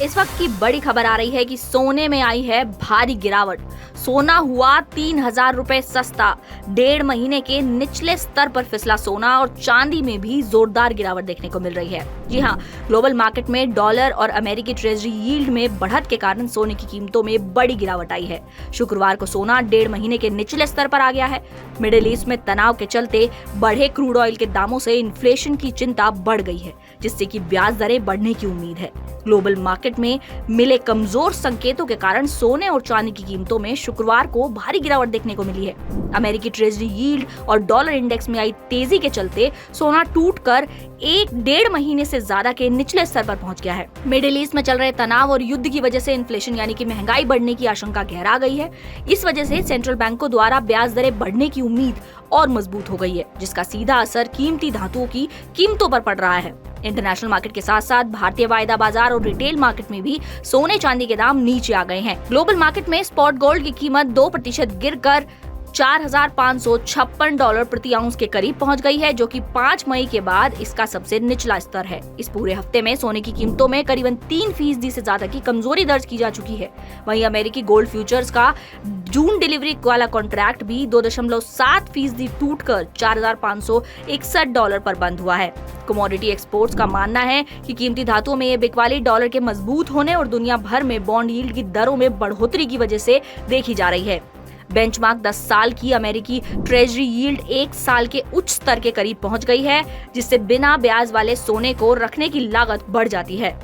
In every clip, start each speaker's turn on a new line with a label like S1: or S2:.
S1: इस वक्त की बड़ी खबर आ रही है कि सोने में आई है भारी गिरावट। सोना हुआ 3,000 रुपए सस्ता। 1.5 महीने के निचले स्तर पर फिसला सोना और चांदी में भी जोरदार गिरावट देखने को मिल रही है। जी हाँ, ग्लोबल मार्केट में डॉलर और अमेरिकी ट्रेजरी यील्ड में बढ़त के कारण सोने की कीमतों में बड़ी गिरावट आई है। शुक्रवार को सोना 1.5 महीने के निचले स्तर पर आ गया है। मिडिल ईस्ट में तनाव के चलते बढ़े क्रूड ऑयल के दामों से इन्फ्लेशन की चिंता बढ़ गई है, जिससे कि ब्याज दरें बढ़ने की उम्मीद है। ग्लोबल मार्केट में मिले कमजोर संकेतों के कारण सोने और चांदी की कीमतों में शुक्रवार को भारी गिरावट देखने को मिली है। अमेरिकी ट्रेजरी यील्ड और डॉलर इंडेक्स में आई तेजी के चलते सोना टूटकर 1.5 महीने से ज्यादा के निचले स्तर पर पहुंच गया है। मिडिल ईस्ट में चल रहे तनाव और युद्ध की वजह से इन्फ्लेशन यानी कि महंगाई बढ़ने की आशंका गहरा गई है। इस वजह से सेंट्रल बैंकों द्वारा ब्याज दरें बढ़ने की उम्मीद और मजबूत हो गई है, जिसका सीधा असर कीमती धातुओं की कीमतों पर पड़ रहा है। इंटरनेशनल मार्केट के साथ साथ भारतीय वायदा बाजार और रिटेल मार्केट में भी सोने चांदी के दाम नीचे आ गए हैं। ग्लोबल मार्केट में स्पॉट गोल्ड की कीमत 2% गिरकर $4,556 प्रति आउंस के करीब पहुंच गई है, जो कि 5 मई के बाद इसका सबसे निचला स्तर है। इस पूरे हफ्ते में सोने की कीमतों में करीबन 3% से ज्यादा की कमजोरी दर्ज की जा चुकी है। वहीं अमेरिकी गोल्ड फ्यूचर्स का जून डिलीवरी वाला कॉन्ट्रैक्ट भी 2.7% टूटकर $4,561 पर बंद हुआ है। कमोडिटी एक्सपोर्ट्स का मानना है कि कीमती धातुओं में ये बिकवाली डॉलर के मजबूत होने और दुनिया भर में बॉन्ड यील्ड की दरों में बढ़ोतरी की वजह से देखी जा रही है। बेंचमार्क 10 साल की अमेरिकी ट्रेजरी यील्ड 1 साल के उच्च स्तर के करीब पहुंच गई है, जिससे बिना ब्याज वाले सोने को रखने की लागत बढ़ जाती है।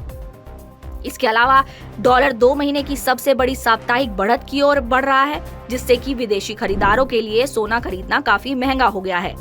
S1: इसके अलावा डॉलर 2 महीने की सबसे बड़ी साप्ताहिक बढ़त की ओर बढ़ रहा है, जिससे कि विदेशी खरीदारों के लिए सोना खरीदना काफी महंगा हो गया है।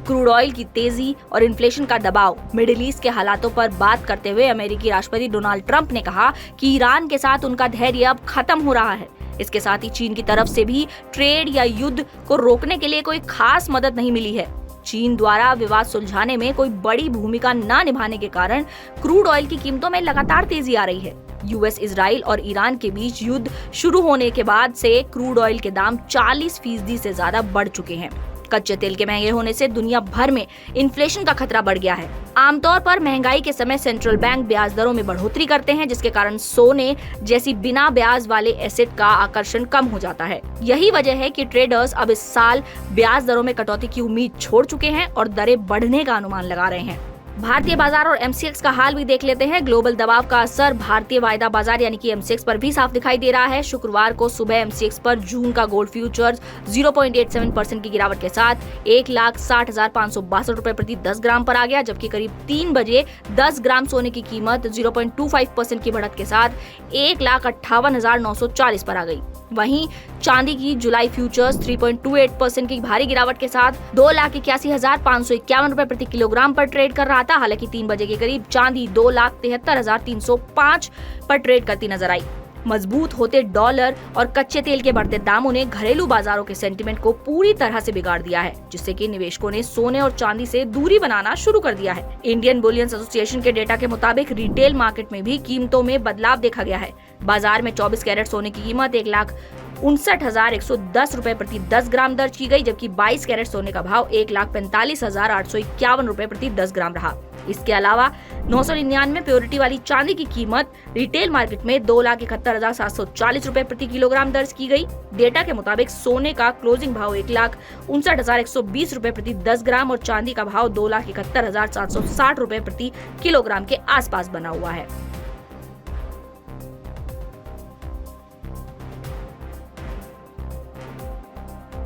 S1: क्रूड ऑयल की तेजी और इन्फ्लेशन का दबाव, मिडिल ईस्ट के हालातों पर बात करते हुए अमेरिकी राष्ट्रपति डोनाल्ड ट्रंप ने कहा कि ईरान के साथ उनका धैर्य अब खत्म हो रहा है। इसके साथ ही चीन की तरफ से भी ट्रेड या युद्ध को रोकने के लिए कोई खास मदद नहीं मिली है। चीन द्वारा विवाद सुलझाने में कोई बड़ी भूमिका न निभाने के कारण क्रूड ऑयल की कीमतों में लगातार तेजी आ रही है। यूएस, इजराइल और ईरान के बीच युद्ध शुरू होने के बाद से क्रूड ऑयल के दाम 40% से ज्यादा बढ़ चुके हैं। कच्चे तेल के महंगे होने से दुनिया भर में इन्फ्लेशन का खतरा बढ़ गया है। आमतौर पर महंगाई के समय सेंट्रल बैंक ब्याज दरों में बढ़ोतरी करते हैं, जिसके कारण सोने जैसी बिना ब्याज वाले एसेट का आकर्षण कम हो जाता है। यही वजह है कि ट्रेडर्स अब इस साल ब्याज दरों में कटौती की उम्मीद छोड़ चुके हैं और दरें बढ़ने का अनुमान लगा रहे हैं। भारतीय बाजार और एमसीएक्स का हाल भी देख लेते हैं। ग्लोबल दबाव का असर भारतीय वायदा बाजार यानी कि एमसीएक्स पर भी साफ दिखाई दे रहा है। शुक्रवार को सुबह एमसीएक्स पर जून का गोल्ड फ्यूचर्स 0.87% की गिरावट के साथ 1,60,562 रुपए प्रति 10 ग्राम पर आ गया, जबकि करीब 3 बजे 10 ग्राम सोने की कीमत 0.25% की बढ़त के साथ 1,58,940 पर आ गई। वहीं चांदी की जुलाई फ्यूचर्स 3.28% की भारी गिरावट के साथ 2,81,551 रुपए प्रति किलोग्राम पर ट्रेड कर रहा था। हालांकि 3 बजे के करीब चांदी 2,73,305 पर ट्रेड करती नजर आई। मजबूत होते डॉलर और कच्चे तेल के बढ़ते दामों ने घरेलू बाजारों के सेंटीमेंट को पूरी तरह से बिगाड़ दिया है, जिससे कि निवेशकों ने सोने और चांदी से दूरी बनाना शुरू कर दिया है। इंडियन बुलियन एसोसिएशन के डेटा के मुताबिक रिटेल मार्केट में भी कीमतों में बदलाव देखा गया है। बाजार में 24 कैरेट सोने की कीमत 1,59,110 रुपए प्रति 10 ग्राम दर्ज की गई, जबकि 22 कैरेट सोने का भाव 1,45,851 रुपए प्रति 10 ग्राम रहा। इसके अलावा 999 प्योरिटी वाली चांदी की कीमत रिटेल मार्केट में 2,71,740 रुपए प्रति किलोग्राम दर्ज की गई। डेटा के मुताबिक सोने का क्लोजिंग भाव 1,59,120 रुपए प्रति 10 ग्राम और चांदी का भाव 2,71,760 रुपए प्रति किलोग्राम के आसपास बना हुआ है।